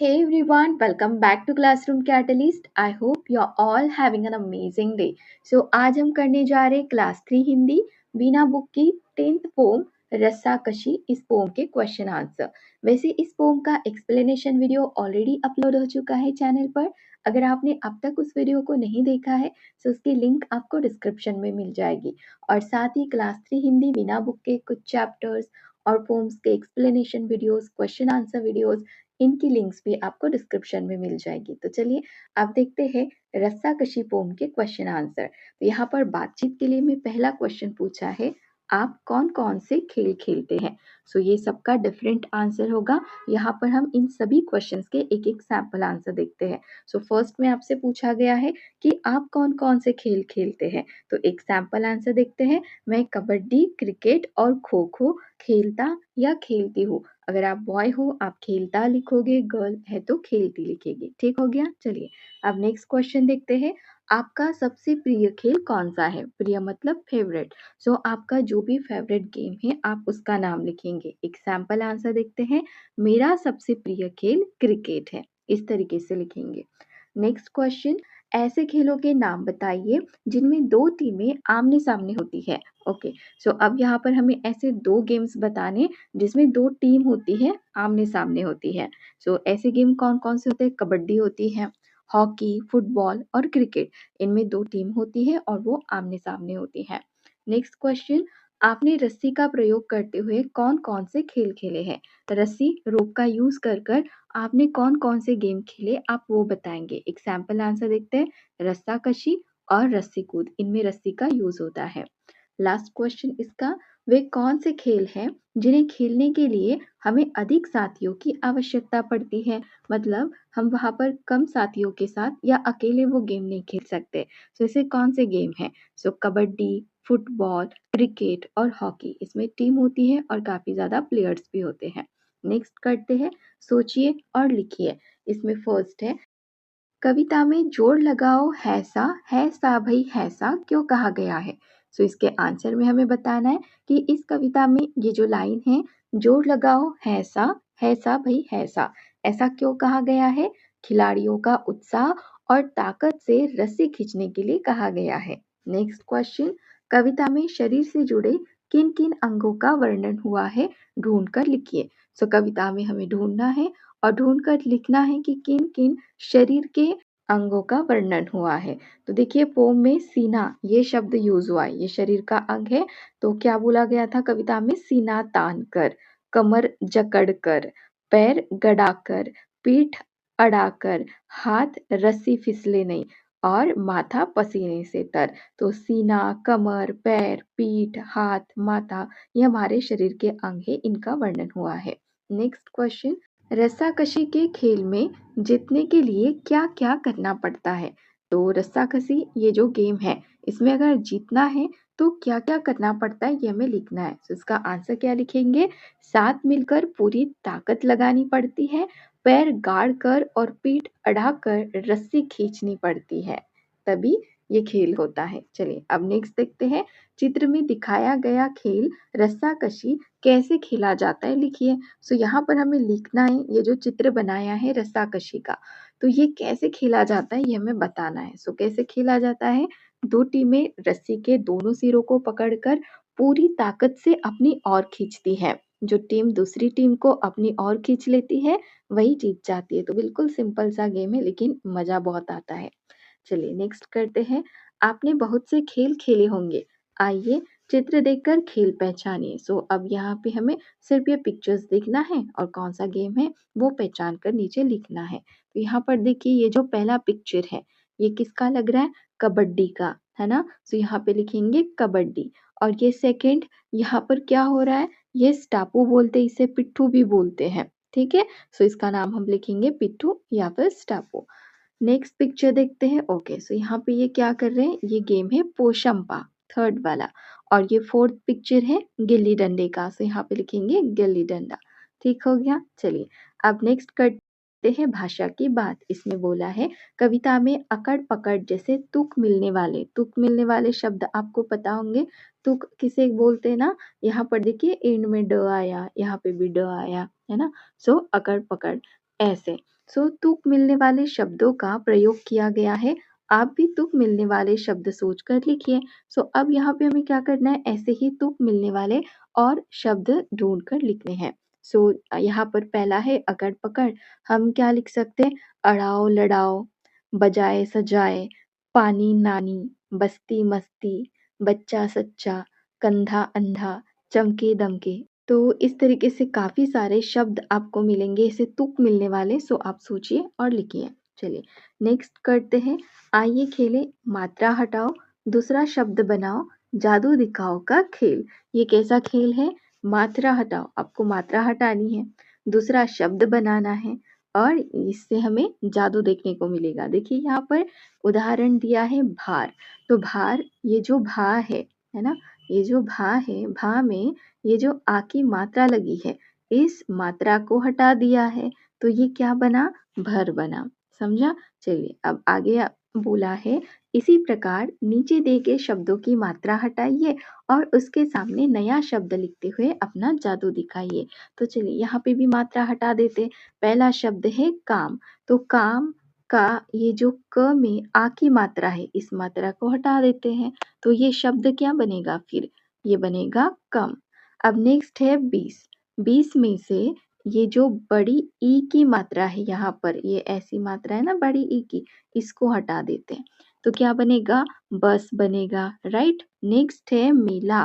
Hey everyone, welcome back to Classroom Catalyst. I hope you're all having an amazing day. So आज हम करने जा रहे हैं क्लास 3 हिंदी बिना बुक की 10th पोम रस्साकशी इस पोम के क्वेश्चन आंसर। वैसे इस पोम का एक्सप्लेनेशन वीडियो ऑलरेडी अपलोड हो चुका है चैनल पर। अगर आपने अब तक उस वीडियो को नहीं देखा है तो उसकी लिंक आपको डिस्क्रिप्शन में मिल जाएगी। और साथ ही क्लास 3 हिंदी बिना बुक के कुछ चैप्टर्स और पोम्स के explanation videos, question answer videos, इनकी लिंक्स भी आपको डिस्क्रिप्शन में मिल जाएगी। तो चलिए आप देखते हैं रस्साकशी पोम के क्वेश्चन आंसर। तो यहाँ पर बातचीत के लिए मैं पहला क्वेश्चन पूछा है, आप कौन कौन से खेल खेलते हैं। सो ये सबका डिफरेंट आंसर होगा। यहाँ पर हम इन सभी क्वेश्चंस के एक एक सैंपल आंसर देखते हैं। सो फर्स्ट में आपसे पूछा गया है कि आप कौन कौन से खेल खेलते हैं। तो एक सैंपल आंसर देखते हैं, मैं कबड्डी, क्रिकेट और खो खो खेलता या खेलती हूँ। अगर आप बॉय हो आप खेलता लिखोगे, गर्ल है तो खेलती लिखेगी। ठीक हो गया। चलिए अब नेक्स्ट क्वेश्चन देखते हैं, आपका सबसे प्रिय खेल कौन सा है। प्रिय मतलब फेवरेट। सो आपका जो भी फेवरेट गेम है आप उसका नाम लिखेंगे। एक सैंपल आंसर देखते हैं, मेरा सबसे प्रिय खेल क्रिकेट है। इस तरीके से लिखेंगे। नेक्स्ट क्वेश्चन, ऐसे खेलों के नाम बताइए जिनमें दो टीमें आमने सामने होती है। ओके, सो अब यहाँ पर हमें ऐसे दो गेम्स बताने जिसमें दो टीम होती है, आमने सामने होती है। सो ऐसे गेम कौन कौन से होते हैं, कबड्डी होती है, हॉकी, फुटबॉल और क्रिकेट। इनमें दो टीम होती है और वो आमने सामने होती है। नेक्स्ट क्वेश्चन, आपने रस्सी का प्रयोग करते हुए कौन कौन से खेल खेले हैं। रस्सी, रोप का यूज कर कर आपने कौन कौन से गेम खेले आप वो बताएंगे। एक सैंपल आंसर देखते हैं, रस्साकशी और रस्सी कूद, इनमें रस्सी का यूज होता है। लास्ट क्वेश्चन इसका, वे कौन से खेल हैं जिन्हें खेलने के लिए हमें अधिक साथियों की आवश्यकता पड़ती है। मतलब हम वहां पर कम साथियों के साथ या अकेले वो गेम नहीं खेल सकते। तो ऐसे कौन से गेम हैं। सो कबड्डी, फुटबॉल, क्रिकेट और हॉकी, इसमें टीम होती है और काफी ज्यादा प्लेयर्स भी होते हैं। नेक्स्ट करते हैं, सोचिए और लिखिए। इसमें फर्स्ट है, कविता में जोड़ लगाओ है सा भई है सा क्यों कहा गया है। सो इसके आंसर में हमें बताना है कि इस कविता में ये जो लाइन है, जोड़ लगाओ है सा भई है सा, ऐसा क्यों कहा गया है। खिलाड़ियों का उत्साह और ताकत से रस्सी खींचने के लिए कहा गया है। नेक्स्ट क्वेश्चन, कविता में शरीर से जुड़े किन किन अंगों का वर्णन हुआ है, ढूंढ कर लिखिए। सो कविता में हमें ढूंढना है और ढूंढ कर लिखना है कि किन किन शरीर के अंगों का वर्णन हुआ है। तो देखिए पोम में सीना ये शब्द यूज हुआ है, ये शरीर का अंग है। तो क्या बोला गया था कविता में, सीना तान कर, कमर जकड़ कर, पैर गड़ा कर, पीठ अड़ाकर, हाथ रस्सी फिसले नहीं और माथा पसीने से तर। तो सीना, कमर, पैर, पीठ, हाथ, माथा, ये हमारे शरीर के अंग है, इनका वर्णन हुआ है। नेक्स्ट क्वेश्चन, रस्साकशी के खेल में जीतने के लिए क्या क्या करना पड़ता है। तो रस्साकशी ये जो गेम है इसमें अगर जीतना है तो क्या क्या करना पड़ता है ये हमें लिखना है। तो इसका आंसर क्या लिखेंगे, साथ मिलकर पूरी ताकत लगानी पड़ती है, पैर गाड़ कर और पीठ अड़ा कर रस्सी खींचनी पड़ती है, तभी ये खेल होता है। चलिए अब नेक्स्ट देखते हैं, चित्र में दिखाया गया खेल रस्साकशी कैसे खेला जाता है लिखिए। सो यहाँ पर हमें लिखना है, ये जो चित्र बनाया है रस्साकशी का, तो ये कैसे खेला जाता है ये हमें बताना है। सो कैसे खेला जाता है, दो टीमें रस्सी के दोनों सिरों को पकड़कर पूरी ताकत से अपनी ओर खींचती है। जो टीम दूसरी टीम को अपनी ओर खींच लेती है वही जीत जाती है। तो बिल्कुल सिंपल सा गेम है लेकिन मजा बहुत आता है। चलिए नेक्स्ट करते हैं, आपने बहुत से खेल खेले होंगे, आइए चित्र देखकर खेल पहचानिए। सो अब यहाँ पे हमें सिर्फ ये पिक्चर्स देखना है और कौन सा गेम है वो पहचान कर नीचे लिखना है। तो यहाँ पर देखिए ये जो पहला पिक्चर है ये किसका लग रहा है, कबड्डी का, है ना। सो यहाँ पे लिखेंगे कबड्डी। और ये सेकंड, यहाँ पर क्या हो रहा है, ये स्टापू बोलते हैं, इसे पिट्ठू भी बोलते हैं। ठीक है, सो इसका नाम हम लिखेंगे पिट्ठू या फिर स्टापू। नेक्स्ट पिक्चर देखते हैं। ओके, सो यहाँ पे ये क्या कर रहे हैं, ये गेम है पोशंपा, थर्ड वाला। और ये फोर्थ पिक्चर है गिल्ली डंडे का, सो यहाँ पे लिखेंगे गिल्ली डंडा। ठीक हो गया। चलिए अब नेक्स्ट करते हैं भाषा की बात। इसमें बोला है, कविता में अकड़ पकड़ जैसे तुक मिलने वाले शब्द आपको पता होंगे। तुक किसे बोलते हैं ना, यहाँ पर देखिए एंड में ड आया, यहाँ पे भी ड आया, है ना। सो अकड़ पकड़ ऐसे। सो तुक मिलने वाले शब्दों का प्रयोग किया गया है। आप भी तुक मिलने वाले शब्द सोचकर लिखिए। सो अब यहाँ पे हमें क्या करना है, ऐसे ही तुक मिलने वाले और शब्द ढूंढ कर लिखने हैं। सो यहाँ पर पहला है अकड़ पकड़। हम क्या लिख सकते हैं, अड़ाओ लड़ाओ, बजाए सजाए, पानी नानी, बस्ती मस्ती, बच्चा सच्चा, कंधा अंधा, चमके दमके। तो इस तरीके से काफ़ी सारे शब्द आपको मिलेंगे ऐसे तुक मिलने वाले। सो आप सोचिए और लिखिए। चलिए नेक्स्ट करते हैं, आइए खेलें मात्रा हटाओ दूसरा शब्द बनाओ जादू दिखाओ का खेल। ये कैसा खेल है, मात्रा हटाओ, आपको मात्रा हटानी है, दूसरा शब्द बनाना है और इससे हमें जादू देखने को मिलेगा। देखिए यहाँ पर उदाहरण दिया है भार। तो भार, ये जो भा है ना, ये जो भा है, भा में ये जो आ की मात्रा लगी है, इस मात्रा को हटा दिया है तो ये क्या बना, भर बना। समझा। चलिए अब आगे बोला है, इसी प्रकार नीचे दिए गए शब्दों की मात्रा हटाइए और उसके सामने नया शब्द लिखते हुए अपना जादू दिखाइए। तो चलिए यहाँ पे भी मात्रा हटा देते। पहला शब्द है काम। तो काम का ये जो क में आ की मात्रा है, इस मात्रा को हटा देते हैं तो ये शब्द क्या बनेगा, फिर ये बनेगा कम। अब नेक्स्ट है 20। 20 में से ये जो बड़ी ई की मात्रा है, यहाँ पर ये ऐसी मात्रा है ना बड़ी ई की, इसको हटा देते हैं तो क्या बनेगा, बस बनेगा। राइट। नेक्स्ट है मेला।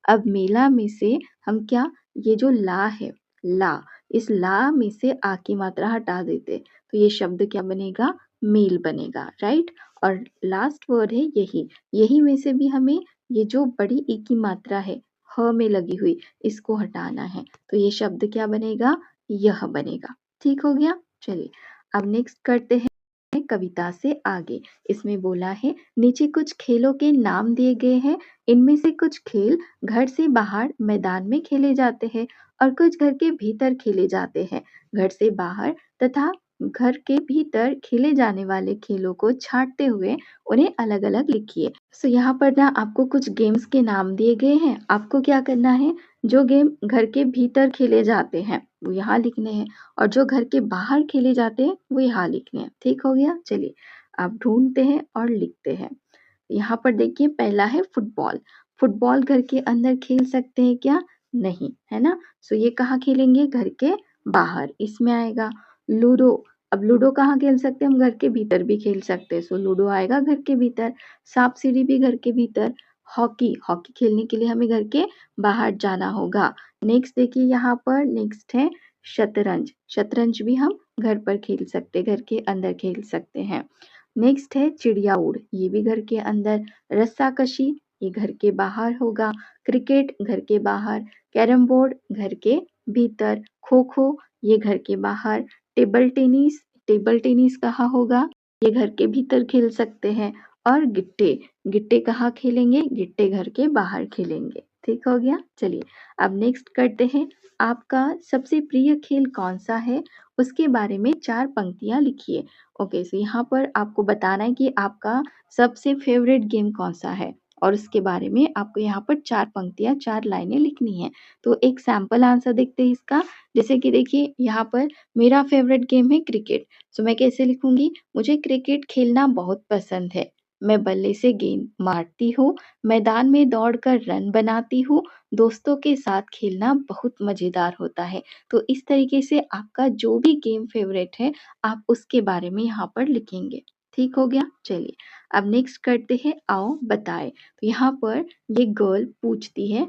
अब मेला में से हम क्या, ये जो ला है, ला, इस ला में से आ की मात्रा हटा देते तो ये शब्द क्या बनेगा, मेल बनेगा। राइट। और लास्ट वर्ड है यही। यही में से भी हमें ये जो बड़ी ई की मात्रा है ह में लगी हुई, इसको हटाना है तो ये शब्द क्या बनेगा, यह बनेगा। ठीक हो गया। चलिए अब नेक्स्ट करते हैं कविता से आगे। इसमें बोला है, नीचे कुछ खेलों के नाम दिए गए हैं। इनमें से कुछ खेल घर से बाहर मैदान में खेले जाते हैं और कुछ घर के भीतर खेले जाते हैं। घर से बाहर तथा घर के भीतर खेले जाने वाले खेलों को छांटते हुए उन्हें अलग अलग लिखिए। सो यहाँ पर ना आपको कुछ गेम्स के नाम दिए गए हैं। आपको क्या करना है, जो गेम घर के भीतर खेले जाते हैं वो यहाँ लिखने हैं और जो घर के बाहर खेले जाते हैं वो यहाँ लिखने हैं। ठीक हो गया। चलिए आप ढूंढते हैं और लिखते हैं। यहाँ पर देखिए पहला है फुटबॉल। फुटबॉल घर के अंदर खेल सकते हैं क्या, नहीं, है ना। सो ये कहाँ खेलेंगे, घर के बाहर, इसमें आएगा। लूडो। अब लूडो कहाँ खेल सकते हैं, हम घर के भीतर भी खेल सकते हैं, सो लूडो आएगा घर के भीतर। सांप सीढ़ी भी घर के भीतर। हॉकी, हॉकी खेलने के लिए हमें घर के बाहर जाना होगा। नेक्स्ट देखिए यहाँ पर नेक्स्ट है शतरंज। शतरंज भी हम घर पर खेल सकते, घर के अंदर खेल सकते हैं। नेक्स्ट है चिड़िया उड़, ये भी घर के अंदर। रस्साकशी, ये घर के बाहर होगा। क्रिकेट घर के बाहर। कैरम बोर्ड घर के भीतर। खो खो ये घर के बाहर। टेबल टेनिस, टेबल टेनिस कहाँ होगा, ये घर के भीतर खेल सकते हैं। और गिट्टे, गिट्टे कहाँ खेलेंगे, गिट्टे घर के बाहर खेलेंगे। ठीक हो गया। चलिए अब नेक्स्ट करते हैं, आपका सबसे प्रिय खेल कौन सा है, उसके बारे में 4 पंक्तियां लिखिए। ओके, सो यहाँ पर आपको बताना है कि आपका सबसे फेवरेट गेम कौन सा है और उसके बारे में आपको यहाँ पर 4 पंक्तियां, 4 लाइनें लिखनी है। तो एक सैंपल आंसर देखते हैं इसका। जैसे कि देखिए यहाँ पर मेरा फेवरेट गेम है क्रिकेट। सो मैं कैसे लिखूंगी, मुझे क्रिकेट खेलना बहुत पसंद है। मैं बल्ले से गेंद मारती हूँ, मैदान में दौड़कर रन बनाती हूँ, दोस्तों के साथ खेलना बहुत मजेदार होता है। तो इस तरीके से आपका जो भी गेम फेवरेट है आप उसके बारे में यहाँ पर लिखेंगे। ठीक हो गया। चलिए अब नेक्स्ट करते हैं, आओ बताए। तो यहाँ पर ये गर्ल पूछती है,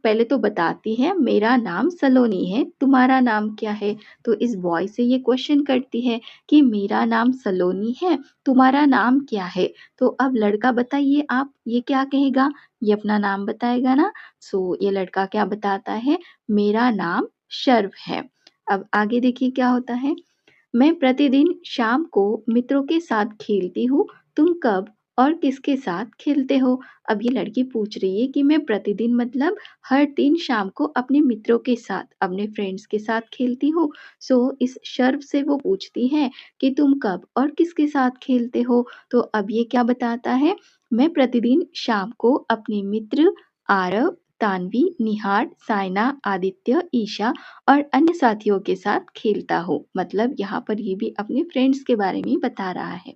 पहले तो बताती है मेरा नाम सलोनी है, तुम्हारा नाम क्या है। तो इस बॉय से ये क्वेश्चन करती है कि मेरा नाम सलोनी है, तुम्हारा नाम क्या है। तो अब लड़का बताइए आप, ये क्या कहेगा, ये अपना नाम बताएगा ना। सो ये लड़का क्या बताता है, मेरा नाम शर्व है। अब आगे देखिए क्या होता है, मैं प्रतिदिन शाम को मित्रों के साथ खेलती हूँ, तुम कब और किसके साथ खेलते हो। अब ये लड़की पूछ रही है कि मैं प्रतिदिन मतलब हर दिन शाम को अपने मित्रों के साथ, अपने फ्रेंड्स के साथ खेलती हूँ। सो इस शर्व से वो पूछती है कि तुम कब और किसके साथ खेलते हो। तो अब ये क्या बताता है, मैं प्रतिदिन शाम को अपने मित्र आरव, तान्वी, निहार, सायना, आदित्य, ईशा और अन्य साथियों के साथ खेलता हूँ। मतलब यहाँ पर ये भी अपने फ्रेंड्स के बारे में बता रहा है।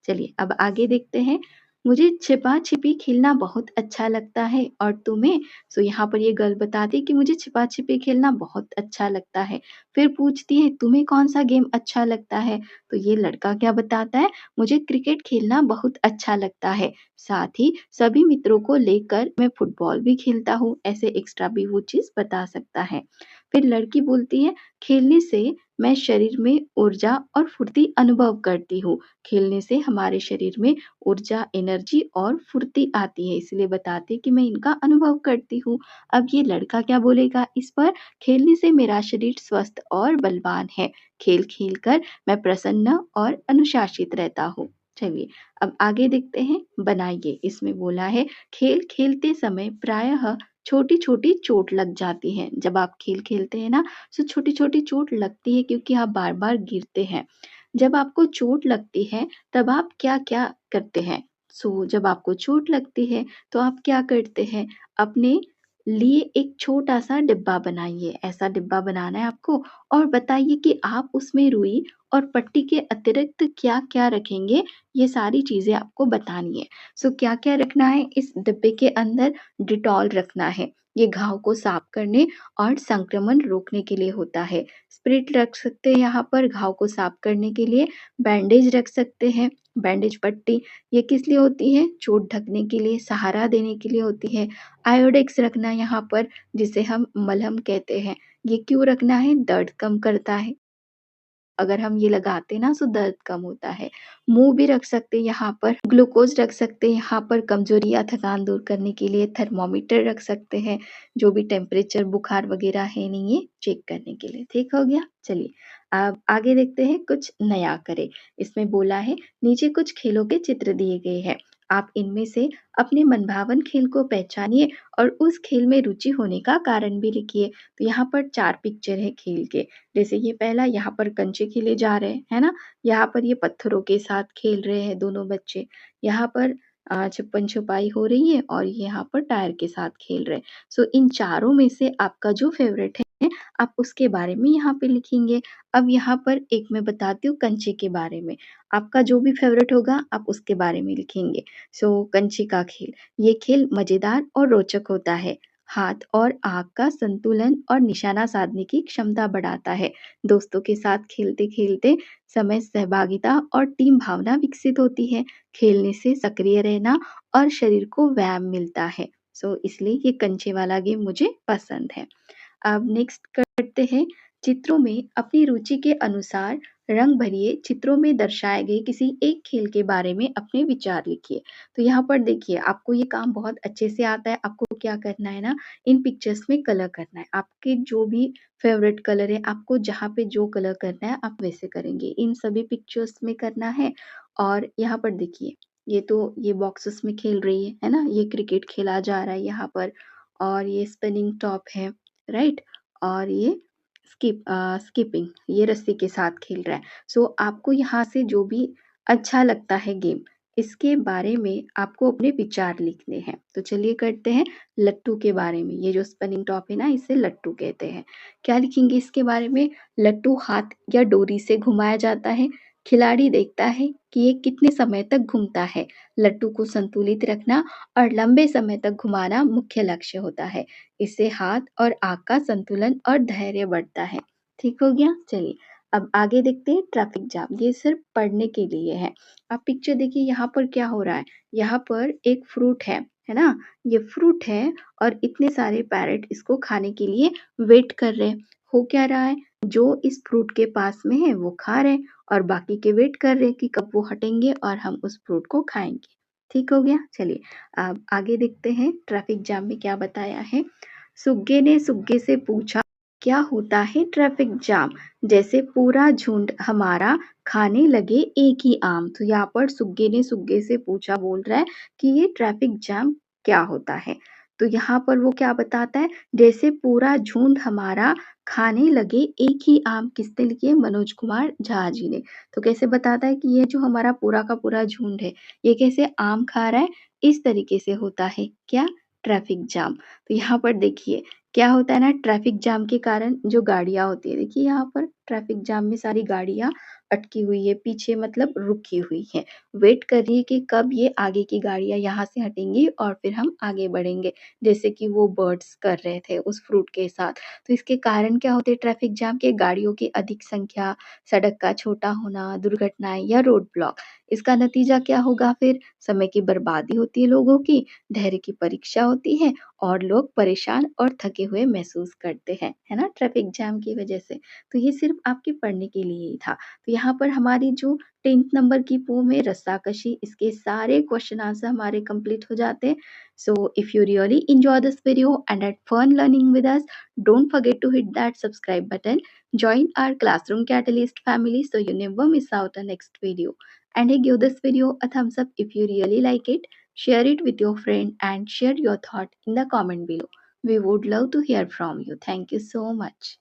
चलिए अब आगे देखते हैं। मुझे छिपा-छिपी खेलना बहुत अच्छा लगता है और तुम्हें? सो यहाँ पर ये गर्ल बताती है कि मुझे छिपा-छिपी खेलना बहुत अच्छा लगता है। फिर पूछती है तुम्हें कौन-सा गेम अच्छा लगता है? तो ये लड़का क्या बताता है? मुझे क्रिकेट खेलना बहुत अच्छा लगता है। साथ ही सभी मित्रों को लेकर मैं फुटबॉल भी खेलता हूँ। ऐसे एक्स्ट्रा भी वो चीज़ बता सकता है। फिर लड़की बोलती है खेलने से मैं शरीर में ऊर्जा और फुर्ती अनुभव करती हूँ। खेलने से हमारे शरीर में ऊर्जा, एनर्जी और फुर्ती आती है, इसलिए बताते हैं कि मैं इनका अनुभव करती हूँ। अब ये लड़का क्या बोलेगा इस पर? खेलने से मेरा शरीर स्वस्थ और बलवान है। खेल-खेल कर मैं प्रसन्न और अनुशासित रहता हूँ। चलिए, अब आगे देखते हैं, बनाइए। इसमें बोला है खेल खेलते समय प्रायः छोटी-छोटी चोट लग जाती है। जब आप खेल खेलते हैं ना, तो छोटी-छोटी चोट लगती है क्योंकि आप बार-बार गिरते हैं। जब आपको चोट लगती है तब आप क्या-क्या करते हैं? जब आपको चोट लगती है तो आप क्या करते हैं? अपने लिए एक छोटा-सा डिब्बा बनाइए। ऐसा डिब्बा बनाना है आपको और बताइए कि आप उसमें रुई और पट्टी के अतिरिक्त क्या-क्या रखेंगे? ये सारी चीज़ें आपको बतानी है। क्या-क्या रखना है इस डिब्बे के अंदर? डिटॉल रखना है। ये घाव को साफ करने और संक्रमण रोकने के लिए होता है। स्प्रिट रख सकते हैं यहाँ पर घाव को साफ करने के लिए। बैंडेज रख सकते हैं, बैंडेज पट्टी। ये किस लिए होती है? चोट ढकने के लिए, सहारा देने के लिए होती है। आयोडेक्स रखना है यहाँ पर जिसे हम मलहम कहते हैं। ये क्यों रखना है? दर्द कम करता है। अगर हम ये लगाते हैं ना तो दर्द कम होता है। मुँह भी रख सकते हैं यहाँ पर, ग्लूकोज़ रख सकते हैं यहाँ पर कमज़ोरी या थकान दूर करने के लिए, थर्मामीटर रख सकते हैं, जो भी टेम्परेचर बुखार वग़ैरह है नहीं ये चेक करने के लिए। ठीक हो गया? चलिए, अब आगे देखते हैं कुछ नया करें। इसमें बोला है नीचे कुछ खेलों के चित्र दिए गए हैं। आप इनमें से अपने मनभावन खेल को पहचानिए और उस खेल में रुचि होने का कारण भी लिखिए। तो यहाँ पर 4 पिक्चर है खेल के। जैसे ये पहला यहाँ पर कंचे खेले जा रहे हैं, है ना? यहाँ पर ये पत्थरों के साथ खेल रहे हैं दोनों बच्चे। यहाँ पर छुपन-छुपाई हो रही है और ये यहाँ पर टायर के साथ खेल रहे हैं। इन चारों में से आपका जो फ़ेवरेट है, आप उसके बारे में यहाँ पे लिखेंगे। अब यहाँ पर एक मैं बताती हूँ कंचे के बारे में। आपका जो भी फ़ेवरेट होगा, आप उसके बारे में लिखेंगे। कंचे का खेल, ये खेल मज़ेदार और रोचक होता है। हाथ और आँख का संतुलन और निशाना साधने की क्षमता बढ़ाता है। दोस्तों के साथ खेलते-खेलते समय सहभागिता और टीम भावना विकसित होती है। खेलने से सक्रिय रहना और शरीर को व्यायाम मिलता है। इसलिए ये कंचे वाला गेम मुझे पसंद है। अब नेक्स्ट करते हैं चित्रों में अपनी रुचि के अनुसार रंग भरिए चित्रों में दर्शाए गए किसी एक खेल के बारे में अपने विचार लिखिए। तो यहाँ पर देखिए आपको ये काम बहुत अच्छे से आता है। आपको क्या करना है ना, इन पिक्चर्स में कलर करना है। आपके जो भी फेवरेट कलर है, आपको जहाँ पे जो कलर करना है आप वैसे करेंगे। इन सभी पिक्चर्स में करना है और यहाँ पर देखिए ये बॉक्सेस में खेल रही है ना? ये क्रिकेट खेला जा रहा है यहाँ पर और ये स्पिनिंग टॉप है, राइट? और ये स्किपिंग ये रस्सी के साथ खेल रहा है। आपको यहाँ से जो भी अच्छा लगता है गेम, इसके बारे में आपको अपने विचार लिखने हैं। तो चलिए करते हैं लट्टू के बारे में। ये जो स्पिनिंग टॉप है ना, इसे लट्टू कहते हैं। क्या लिखेंगे इसके बारे में? लट्टू हाथ या डोरी से घुमाया जाता है। खिलाड़ी देखता है कि ये कितने समय तक घूमता है। लट्टू को संतुलित रखना और लंबे समय तक घुमाना मुख्य लक्ष्य होता है। इससे हाथ और आँख का संतुलन और धैर्य बढ़ता है। ठीक हो गया? चलिए, अब आगे देखते हैं ट्रैफिक जाम। ये सिर्फ पढ़ने के लिए है। आप पिक्चर देखिए यहाँ पर क्या हो रहा है? यहाँ पर एक फ्रूट है ना? ये फ्रूट है और इतने सारे पैरट इसको खाने के लिए वेट कर रहे हैं। हो क्या रहा है? जो इस फ्रूट के पास में है वो खा रहे हैं और बाकी के वेट कर रहे हैं कि कब वो हटेंगे और हम उस फ्रूट को खाएँगे। ठीक हो गया? चलिए, अब आगे देखते हैं ट्रैफिक जाम में क्या बताया है। सुग्गे ने सुग्गे से पूछा, क्या होता है ट्रैफिक जाम? जैसे पूरा झुंड हमारा खाने लगे एक ही आम। तो यहाँ पर सुग्गे ने सुग्गे से पूछा बोल रहा है कि ये ट्रैफिक जाम क्या होता है? तो यहाँ पर वो क्या बताता है, जैसे पूरा झुंड हमारा खाने लगे एक ही आम। किसने लिखी है? मनोज कुमार झा जी ने। तो कैसे बताता है कि ये जो हमारा पूरा का पूरा झुंड है, ये कैसे आम खा रहा है? इस तरीके से होता है। क्या? Traffic jam. तो यहाँ पर देखिए क्या होता है ना, ट्रैफिक जाम के कारण जो गाड़ियाँ होती है, देखिए यहाँ पर ट्रैफिक जाम में सारी गाड़ियाँ अटकी हुई है, पीछे मतलब रुकी हुई हैं। वेट कर रही है कि कब ये आगे की गाड़ियाँ यहाँ से हटेंगी और फिर हम आगे बढ़ेंगे। जैसे कि वो बर्ड्स कर रहे थे उस फ्रूट के साथ। तो इसके कारण क्या होते हैं ट्रैफिक जाम के, गाड़ियों की अधिक संख्या, सड़क का छोटा होना, दुर्घटनाएँ या रोड ब्लॉक। इसका नतीजा क्या होगा फिर? समय की बर्बादी होती है लोगों की, धैर्य की परीक्षा होती है और लोग परेशान और थके हुए महसूस करते हैं, है ना? ट्रैफिक जैम की वजह से। तो ये सिर्फ़ आपके पढ़ने के लिए ही था। तो यहाँ पर हमारी जो 10th नंबर की पोएम है रस्साकशी, इसके सारे क्वेश्चन आंसर हमारे कंप्लीट हो जाते हैं। So if you really enjoy this video and had fun learning with us, don't forget to hit that subscribe button. Join our Classroom Catalyst family so you never miss out on next video. And hey, give this video a thumbs up if you really like it. Share it with your friend and share your thought in the comment below. We would love to hear from you. Thank you so much.